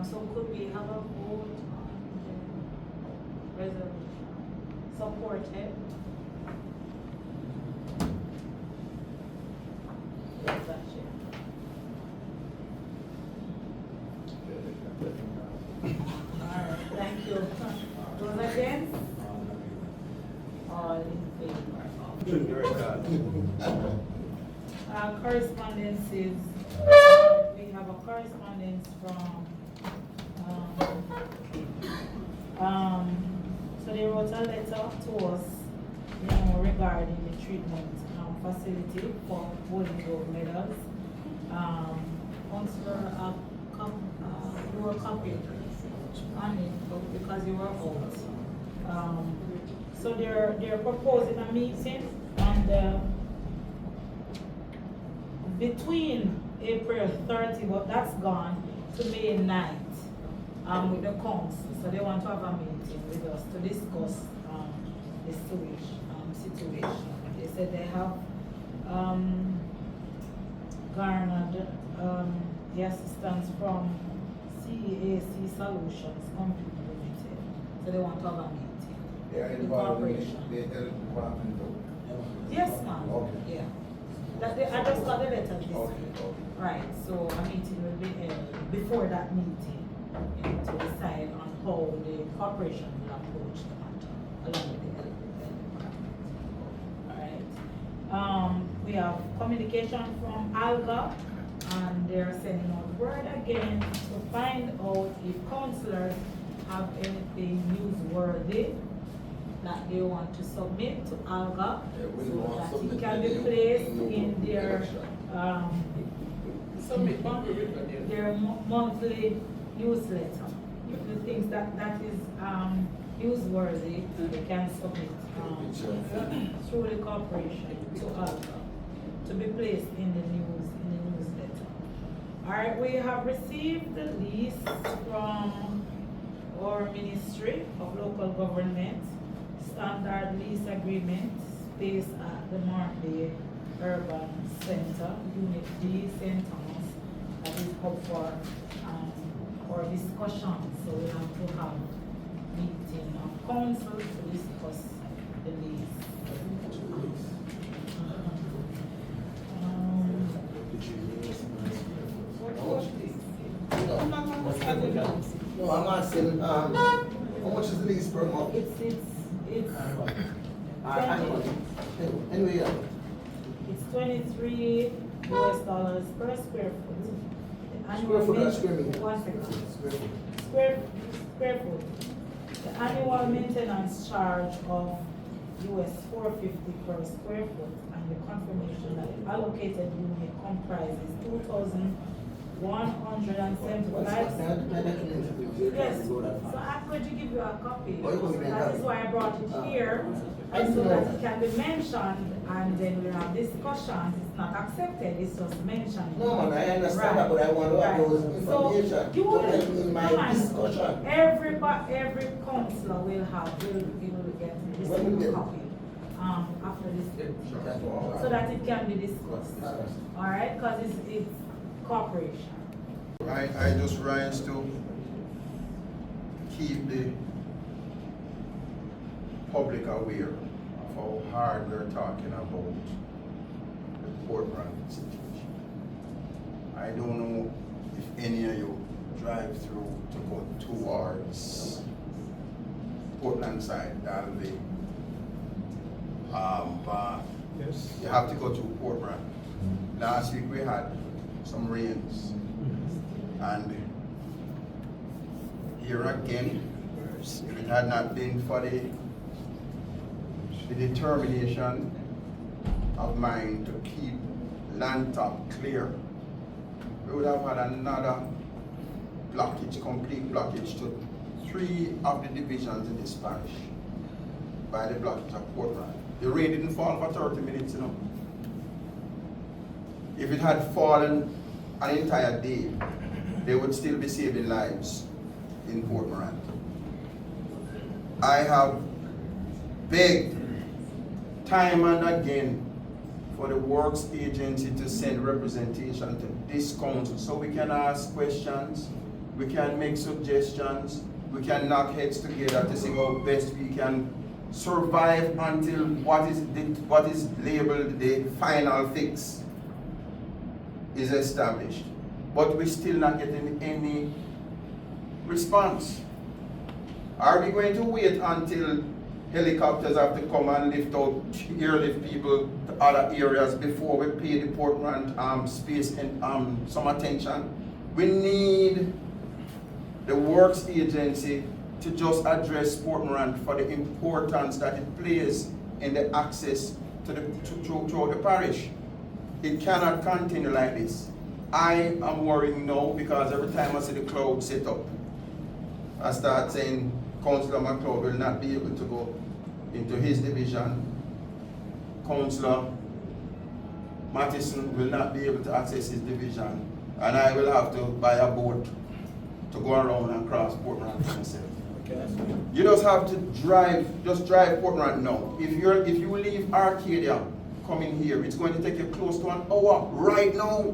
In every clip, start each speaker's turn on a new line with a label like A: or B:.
A: So could we have a vote on the resolution? Supported. Yes, that's it. Alright, thank you. Those against? All in favor. Correspondences. We have a correspondence from, so they wrote a letter to us, regarding the treatment facility for Golden Globe medals. Counselor, you were copied on it because you were out. So they're proposing a meeting on the between April 30, but that's gone, to May 9th with the council. So they want to have a meeting with us to discuss the situation. They said they have garnered the assistance from CAC Solutions Company Limited. So they want to have a meeting.
B: They are involved in the health department though?
A: Yes, ma'am.
B: Okay.
A: Yeah. I just got the letter this week.
B: Okay.
A: Right, so a meeting will be held before that meeting to decide on how the corporation will approach the matter along with the health department. Alright. We have communication from ALGA, and they're sending out word again to find out if councillors have anything newsworthy that they want to submit to ALGA, so that it can be placed in their their monthly newsletter. The things that is newsworthy, they can submit through the corporation to ALGA to be placed in the newsletter. All right, we have received the list from our Ministry of Local Government. Standard lease agreement space at the Martley Urban Center, Unit D, St. Thomas, that is up for discussion. So we have to have meeting of council to discuss the lease.
B: No, I'm asking, how much is the lease per month?
A: It's
B: Anyway, yeah.
A: It's $23 per square foot. The
B: Square foot or square meter?
A: 1 second.
B: Square foot.
A: Square foot. The annual maintenance charge of $450 per square foot, and the confirmation that the allocated unit comprises 2,175. Yes, so I'm going to give you a copy. That is why I brought it here, and so that it can be mentioned, and then we have discussions. It's not accepted, it's just mentioned.
B: No, man, I understand that, but I want to have those information.
A: So you will
B: in my discussion.
A: Every councillor will get this copy after this, so that it can be discussed. All right, because it's corporation.
C: I just rise to keep the public aware of how hard we're talking about the Portland situation. I don't know if any of you drive through to go towards Portland side, that'll be yes. You have to go to Portland. Last week we had some rains, and here again, if it had not been for the determination of mine to keep land top clear, we would have had another blockage, complete blockage to 3 of the divisions in this parish by the blockage of Portland. The rain didn't fall for 30 minutes, you know. If it had fallen an entire day, they would still be saving lives in Port Morant. I have begged time and again for the Works Agency to send representation to this council so we can ask questions we can make suggestions, we can knock heads together to see how best we can survive until what is labeled the final fix is established. But we're still not getting any response. Are we going to wait until helicopters have to come and airlift people to other areas before we pay the Portland space and some attention? We need the Works Agency to just address Portland for the importance that it plays in the access to the parish. It cannot continue like this. I am worrying now because every time I see the cloud set up, I start saying Councillor McLeod will not be able to go into his division. Councillor Mattison will not be able to access his division. And I will have to buy a boat to go around and cross Portland for myself. Okay. You just have to drive Portland now. If you leave Arcadia coming here, it's going to take you close to an hour right now.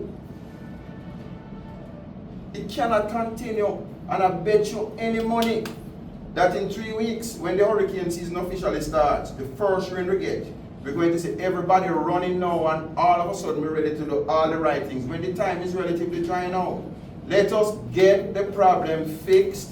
C: It cannot continue, and I bet you any money that in 3 weeks, when the hurricane season officially starts, the first rain we get, we're going to see everybody running now, and all of a sudden we're ready to do all the right things when the time is relatively dry now. Let us get the problem fixed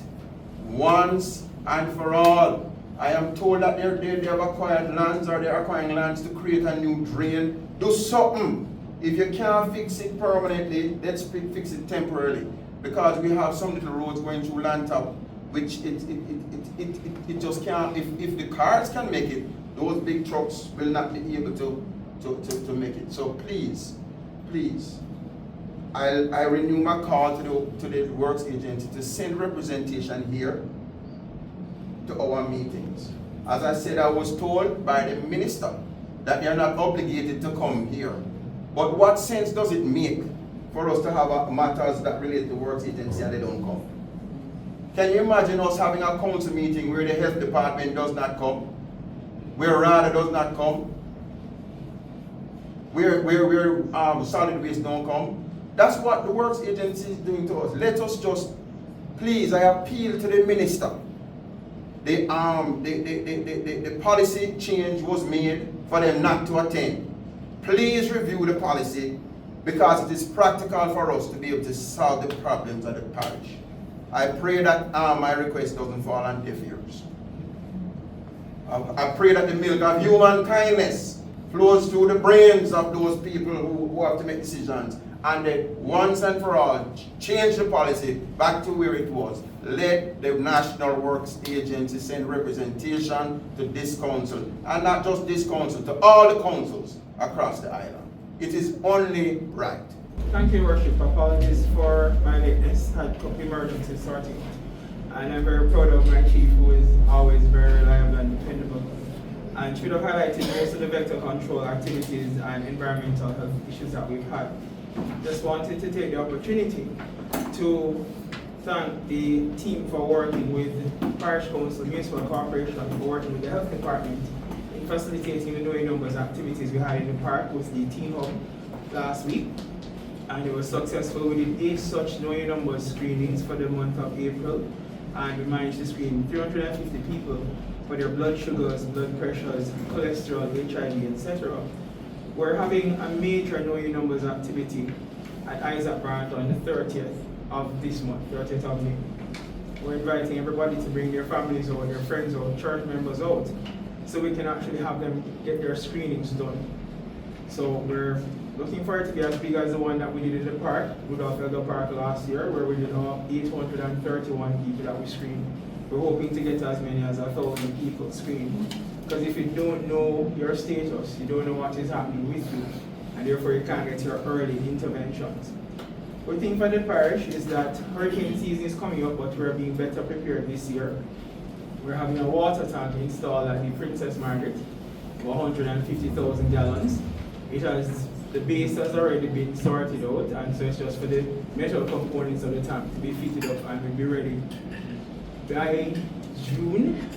C: once and for all. I am told that they have acquired lands, or they're acquiring lands to create a new drain. Do something. If you can't fix it permanently, let's fix it temporarily. Because we have some little roads going through Lantop, which it just can't. If the cars can make it, those big trucks will not be able to make it. So please, I renew my call to the Works Agency to send representation here to our meetings. As I said, I was told by the minister that they are not obligated to come here. But what sense does it make for us to have matters that relate to Works Agency and they don't come? Can you imagine us having a council meeting where the health department does not come, where RADA does not come, where solid waste don't come? That's what the Works Agency is doing to us. Let us just, please, I appeal to the minister. The policy change was made for them not to attend. Please review the policy, because it is practical for us to be able to solve the problems of the parish. I pray that my request doesn't fall on deaf ears. I pray that the milk of human kindness flows through the brains of those people who have to make decisions, and that once and for all change the policy back to where it was. Let the National Works Agency send representation to this council, and not just this council, to all the councils across the island. It is only right.
D: Thank you, Worship. Apologies for my lateness. Had a couple emergencies sorting out. And I'm very proud of my chief, who is always very reliable and dependable. And should have highlighted most of the vector control activities and environmental health issues that we've had. Just wanted to take the opportunity to thank the team for working with Parish Council, Municipal Corporation, for working with the Health Department in facilitating the knowing numbers activities we had in the park with the teen hub last week. And it was successful. We did 8 such knowing numbers screenings for the month of April, and we managed to screen 350 people for their blood sugars, blood pressures, cholesterol, HIV, etc. We're having a major knowing numbers activity at Isaac Brandt on the 30th of this month, 30th of May. We're inviting everybody to bring their families or their friends or church members out, so we can actually have them get their screenings done. So we're looking for it to be as big as the one that we did in the park, Rudolph Elder Park last year, where we did 831 people that we screened. We're hoping to get as many as 1,000 people screened. Because if you don't know your status, you don't know what is happening with you, and therefore you can't get your early interventions. Good thing for the parish is that hurricane season is coming up, but we're being better prepared this year. We're having a water tank installed at the Princess Margaret, 150,000 gallons. The base has already been sorted out, and so it's just for the metal components of the tank to be fitted up and will be ready by June.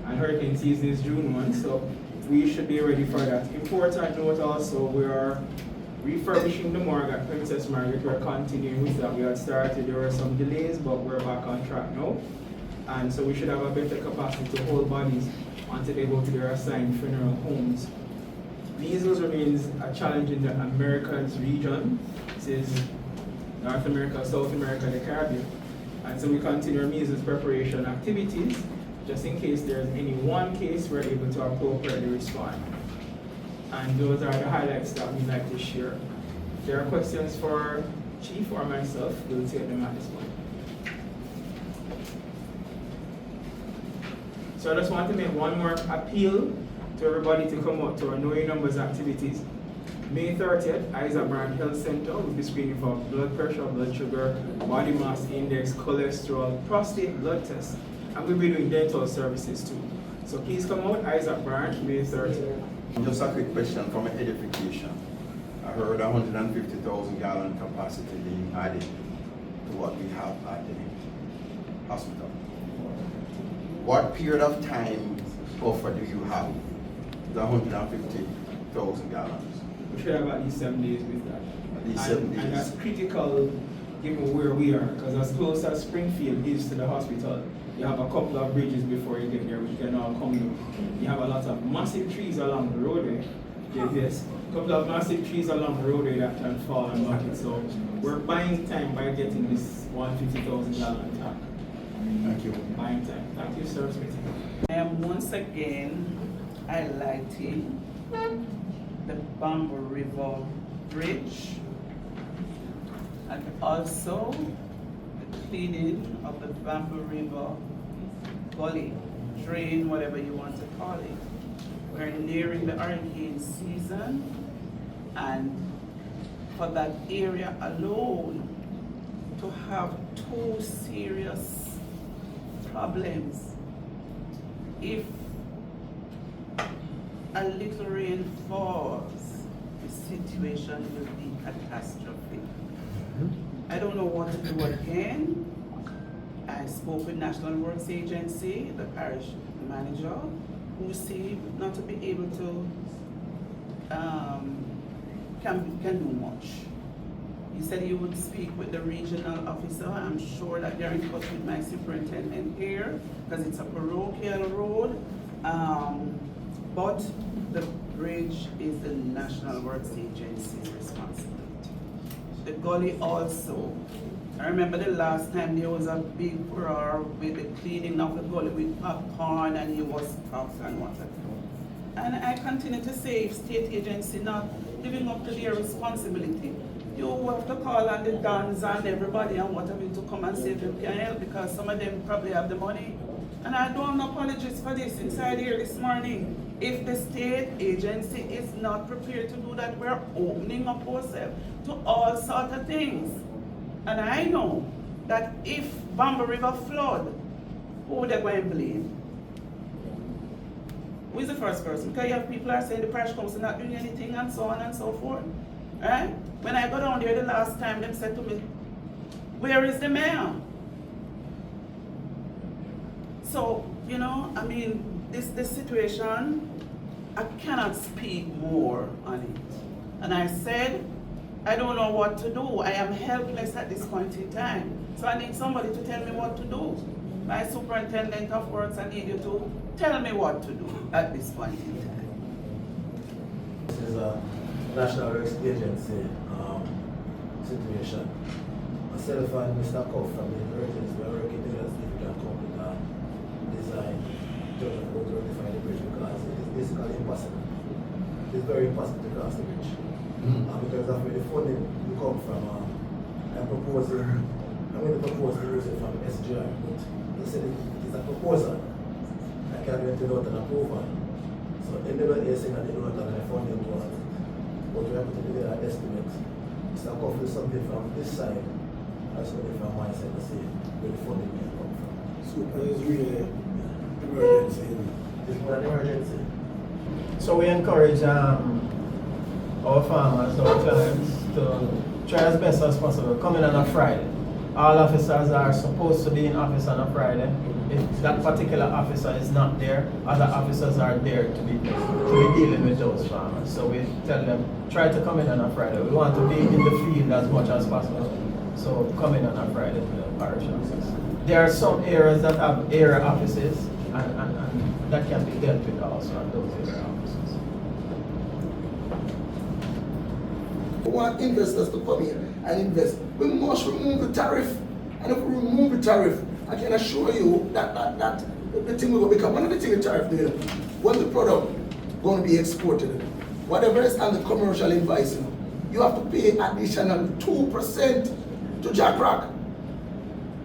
D: And hurricane season is June 1, so we should be ready for that. Important note also, we are refurbishing the morgue at Princess Margaret. We're continuing with that. We had started, there were some delays, but we're back on track now. And so we should have a better capacity to hold bodies until they go to their assigned funeral homes. Measles remains a challenge in the Americas region. This is North America, South America, the Caribbean. And so we continue our measles preparation activities. Just in case there's any one case, we're able to appropriately respond. And those are the highlights that we'd like to share. If there are questions for Chief or myself, we'll take them at this point. So I just want to make one more appeal to everybody to come out to our Know Your Numbers activities. May 30th, Isaac Brand Health Center will be screening for blood pressure, blood sugar, body mass index, cholesterol, prostate blood tests, and we'll be doing dental services too. So please come out, Isaac Brand, May 30th.
C: Just a quick question from an edification. I heard 150,000 gallon capacity being added to what we have at the hospital. What period of time buffer do you have the 150,000 gallons?
D: We should have at least 7 days with that.
C: At least 7 days.
D: And that's critical given where we are, because as close as Springfield is to the hospital, you have a couple of bridges before you get there, which can all come in. You have a lot of massive trees along the roadway. Yes, a couple of massive trees along the roadway that can fall and block it. So we're buying time by getting this 150,000 gallon tank.
C: Thank you.
D: Buying time. Thank you, Sir Smith.
E: I am once again highlighting the Bamboo River Bridge and also the cleaning of the Bamboo River Gully, drain, whatever you want to call it. We're nearing the hurricane season, and for that area alone to have two serious problems, if a little rain falls, the situation will be catastrophic. I don't know what to do again. I spoke with National Works Agency, the parish manager, who seemed not to be able to can do much. He said he would speak with the regional officer. I'm sure that they're in touch with my superintendent here, because it's a parochial road. But the bridge is the National Works Agency's responsibility. The gully also. I remember the last time there was a big roar with the cleaning of the gully with popcorn, and it was tough and whatever. And I continue to say, if state agency not living up to their responsibility, you have to call on the dons and everybody and whatever to come and say them can help, because some of them probably have the money. And I don't apologize for this inside here this morning. If the state agency is not prepared to do that, we're opening up ourselves to all sorts of things. And I know that if Bamboo River flood, who they're going to blame? Who is the first person? Because you have people are saying the parish council not doing anything and so on and so forth. Right? When I got down there the last time, they said to me, where is the mayor? So, you know, I mean, this situation, I cannot speak more on it. And I said, I don't know what to do. I am helpless at this point in time. So I need somebody to tell me what to do. My superintendent of works, I need you to tell me what to do at this point in time.
B: This is a National Works Agency situation. Myself and Mr. Koff from the emergency, we are working together to see if we can come with a design to rectify the bridge, because it is basically impossible. It is very impossible to cross the bridge. Because of where the funding will come from, I'm going to propose to use it from SGR, but they said it is a proposal. I can't get it out an approval. So in the way saying that they don't have the funding towards it, but we have to do an estimate. Mr. Koff is something from this side, as well as from my side to see where the funding may come from.
F: Super is really emergency.
B: It's more an emergency.
F: So we encourage our farmers, our clients, to try as best as possible. Come in on a Friday. all officers are supposed to be in office on a Friday. If that particular officer is not there, other officers are there to be dealing with those farmers. So we tell them, try to come in on a Friday. We want to be in the field as much as possible. So come in on a Friday to the parish office. There are some areas that have area offices, and that can be dealt with also at those area offices.
G: We want investors to come here and invest. We must remove the tariff. And if we remove the tariff, I can assure you that the thing will become one of the things the tariff do. When the product going to be exported, whatever is on the commercial invoice, you have to pay additional 2% to Jack Rock.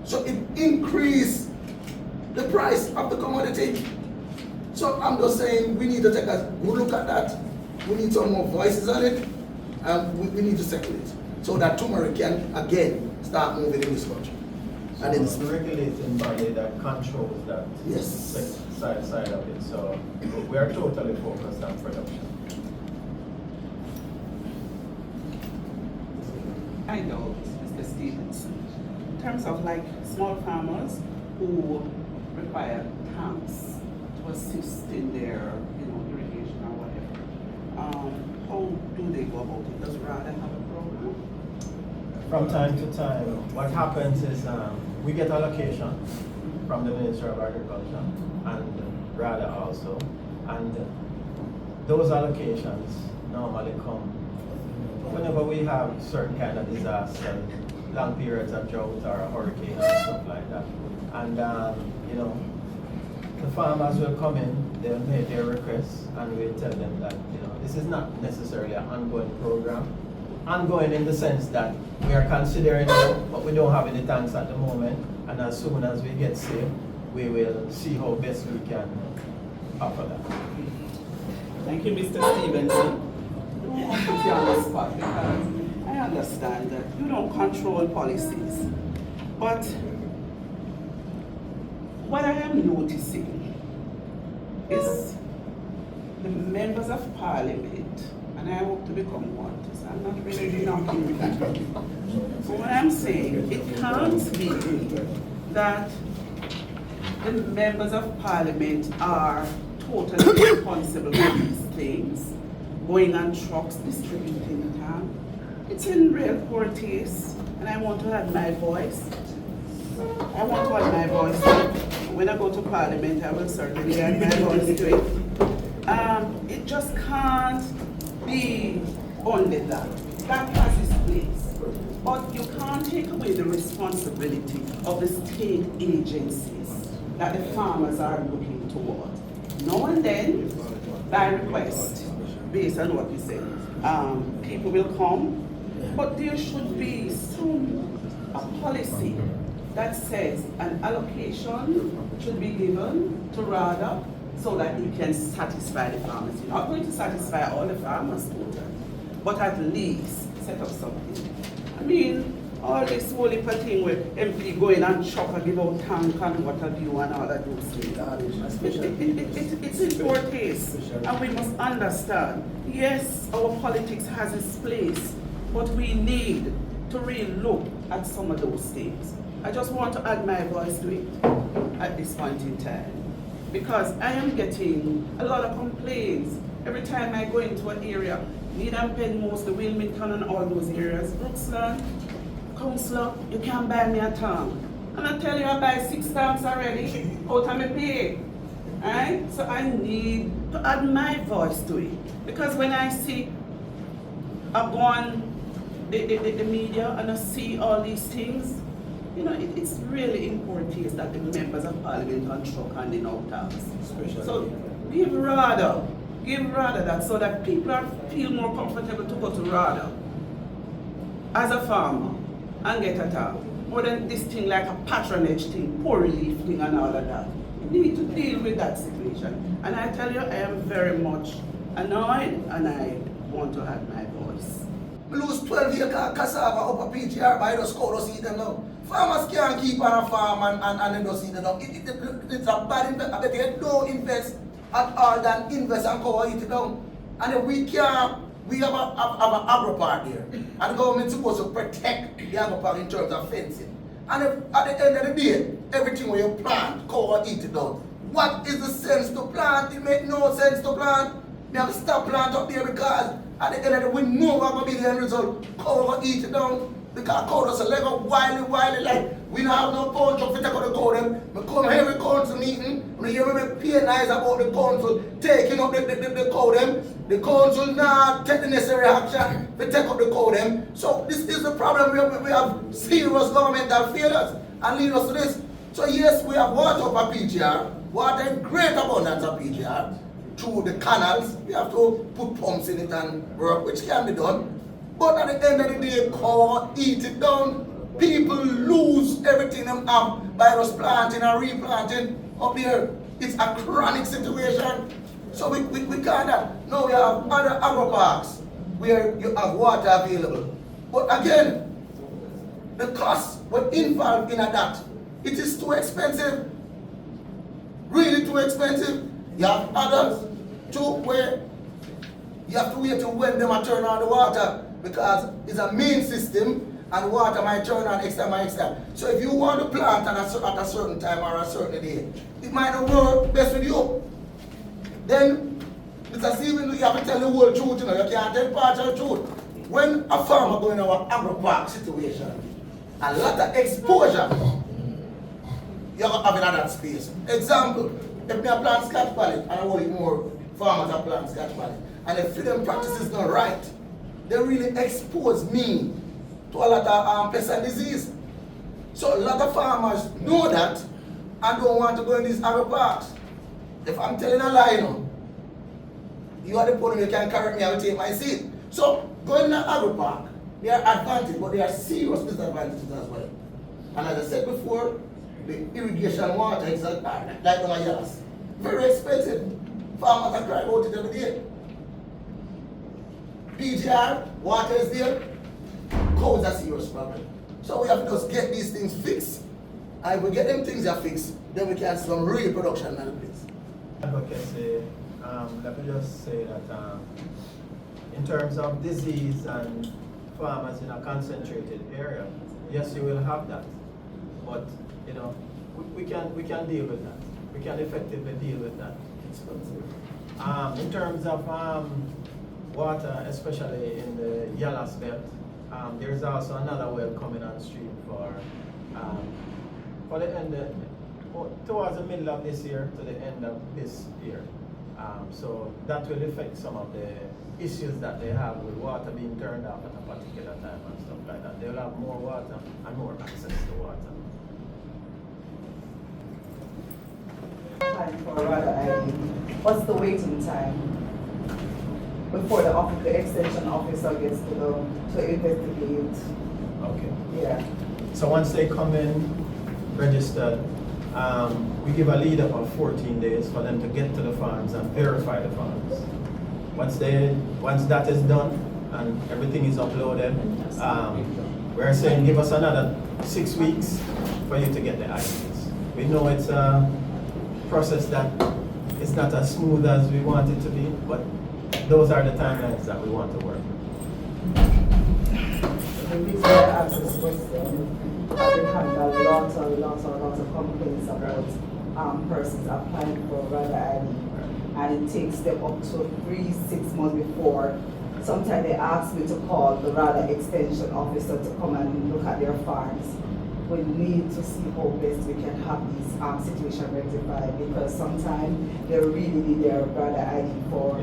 G: So it increase the price of the commodity. So I'm just saying we need to take a good look at that. We need some more voices on it, and we need to settle it so that tomorrow can again start moving in this country. And
F: It's the regulating body that controls that
G: Yes.
F: side of it. So we are totally focused on production.
E: I know, Mr. Stevenson, in terms of like small farmers who require tanks to assist in their, irrigation or whatever, how do they go about it? Does RADA have a program?
F: From time to time, what happens is we get allocation from the Ministry of Agriculture and RADA also, and those allocations normally come whenever we have certain kind of disaster, long periods of drought or a hurricane and stuff like that. And the farmers will come in, they'll make their requests, and we'll tell them that this is not necessarily an ongoing program. Ongoing in the sense that we are considering it, but we don't have any tanks at the moment, and as soon as we get safe, we will see how best we can offer that.
E: Thank you, Mr. Stevenson. I want to put you on the spot because I understand that you don't control policies. But what I am noticing is the members of parliament, and I hope to become one, so I'm not really knocking with that. But what I'm saying, it can't be that the members of parliament are totally responsible for these things, going on trucks, distributing it. It's in real poor taste, and I want to add my voice. I want to add my voice. When I go to parliament, I will certainly add my voice to it. It just can't be only that. That has its place. But you can't take away the responsibility of the state agencies that the farmers are looking towards. Now and then, by request, based on what you said, people will come, but there should be a policy that says an allocation should be given to RADA so that it can satisfy the farmers. You're not going to satisfy all the farmers, but at least set up something. I mean, all this whole heap of thing where MP going and chop and give out tank and what have you and all of those things. It's in poor taste, and we must understand, yes, our politics has its place, but we need to really look at some of those things. I just want to add my voice to it at this point in time, because I am getting a lot of complaints every time I go into an area. Needham, Penmose, the Wilmington and all those areas. Brooksland, Councillor, you can't buy me a tank. And I tell you, I buy 6 tanks already out of my pay. Right? So I need to add my voice to it. Because when I see, I go on the media and I see all these things, it's really important that the members of parliament on truck and in out tax. So give RADA that so that people feel more comfortable to go to RADA as a farmer and get a tank. More than this thing like a patronage thing, poor relief thing and all of that. You need to deal with that situation. And I tell you, I am very much annoyed and I want to add my voice.
G: We lose 12 acre cassava up a PGR by the score to see them now. Farmers can't keep on a farm and they don't see them now. It's a bad investment. They don't invest at all than invest and cover it down. And if we have an agro park there. And the government is supposed to protect the agro park in terms of fencing. And if at the end of the day, everything where you plant, cover, eat it out. What is the sense to plant? It make no sense to plant. You have to stop plant up there because at the end of the day, we know what will be the end result. Cover, eat it down. Because cow does a leg up wily, like we don't have no punch up to take out the cow them. I come here every council meeting, when you hear me pay nice about the council taking up the cow them. The council now take the necessary action to take up the cow them. So this is the problem. We have serious governmental failures and lead us to this. So yes, we have water up at PGR, water in great abundance at PGR. Through the canals, we have to put pumps in it and work, which can be done. But at the end of the day, cow eat it down. People lose everything they have by just planting and replanting up here. It's a chronic situation. So we can't. Now we have other agro parks where you have water available. But again, the cost will involved in that. It is too expensive. Really too expensive. You have others too where you have to wait till when them turn on the water. Because it's a main system and water might turn on extra. So if you want to plant at a certain time or a certain day, it might not work best with you. Then, Mr. Steven, you have to tell the whole truth, you know, you can't tell partial truth. When a farmer goes in our agro-park situation, a lot of exposure, you have in that space. Example, if I plant Scotch pallet and I want more farmers that plant Scotch pallet, and if freedom practice is not right, they really expose me to a lot of pest and disease. So a lot of farmers know that and don't want to go in these agro parks. If I'm telling a lie now, you are the podium, you can correct me, I will take my seat. So going in an agro park, there are advantages, but there are serious disadvantages as well. And as I said before, the irrigation water is like on a yas. Very expensive. Farmers are crying about it every day. PGR, water is there, cows are serious problem. So we have to just get these things fixed. And if we get them things are fixed, then we can have some real production in the place.
F: Advocacy, let me just say that in terms of disease and farmers in a concentrated area, yes, you will have that. But you know, we can deal with that. We can effectively deal with that. In terms of water, especially in the Yalas belt, there's also another well coming on stream for the end, towards the middle of this year to the end of this year. So that will affect some of the issues that they have with water being turned off at a particular time and stuff like that. They'll have more water and more access to water.
H: Time for rather ID. What's the waiting time before the extension officer gets to investigate?
F: Okay.
H: Yeah.
F: So once they come in, registered, we give a lead up of 14 days for them to get to the farms and verify the farms. Once that is done and everything is uploaded, we're saying give us another 6 weeks for you to get the IDs. We know it's a process that is not as smooth as we want it to be, but those are the timelines that we want to work with.
H: The reason I ask this question, I've been having a lot of complaints about persons applying for rather ID, and it takes them up to 3-6 months before. Sometimes they ask me to call the rather extension officer to come and look at their farms. We need to see how best we can have these situations rectified, because sometimes they really need their rather ID for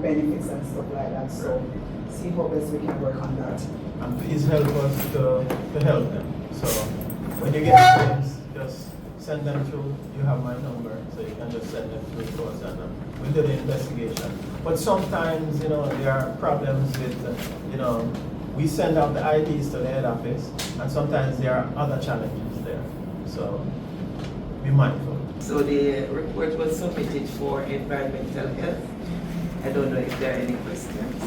H: benefits and stuff like that. So see how best we can work on that.
F: And please help us to help them. So when you get things, just send them through. You have my number, so you can just send them through to us and we'll do the investigation. But sometimes, there are problems with, we send out the IDs to the head office, and sometimes there are other challenges there. So be mindful.
I: So the report was submitted for environmental health. I don't know if there are any questions.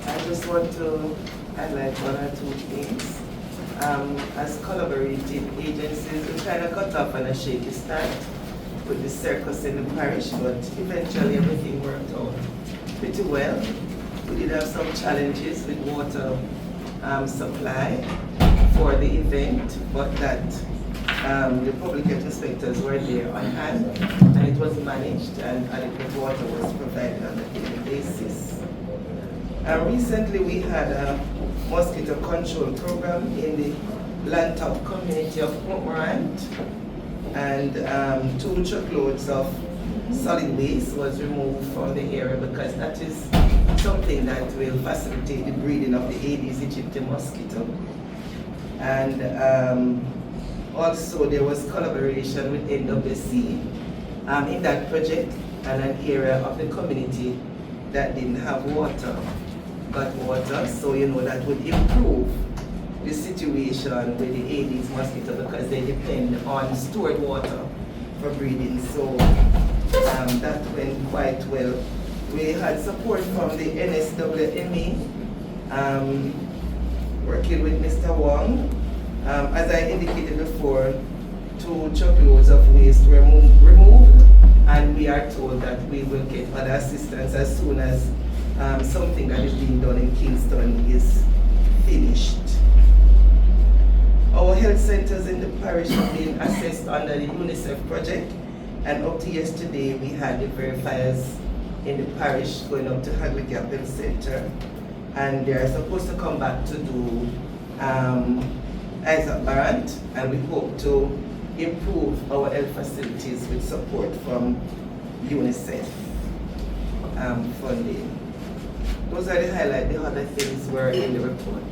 I: I just want to highlight 1 or 2 things. As collaborating agencies, we kind of got off on a shaky start with the circus in the parish, but eventually everything worked out pretty well. We did have some challenges with water supply for the event, but that the public health inspectors were there on hand, and it was managed, and adequate water was provided on a daily basis. Recently, we had a mosquito control program in the Lantop community of Morant, and 2 truckloads of solid waste was removed from the area because that is something that will facilitate the breeding of the Aedes aegypti mosquito. And also there was collaboration with NWC in that project, and an area of the community that didn't have water got water, so that would improve the situation with the Aedes mosquito because they depend on stored water for breeding. So that went quite well. We had support from the NSWME, working with Mr. Wong. As I indicated before, 2 truckloads of waste were removed, and we are told that we will get other assistance as soon as something that is being done in Kingston is finished. Our health centers in the parish are being assessed under the UNICEF project, and up to yesterday we had the verifiers in the parish going up to Hagley Gap Health Center, and they are supposed to come back to do Isaac Barrant, and we hope to improve our health facilities with support from UNICEF funding. Those are the highlights. The other things were in the report.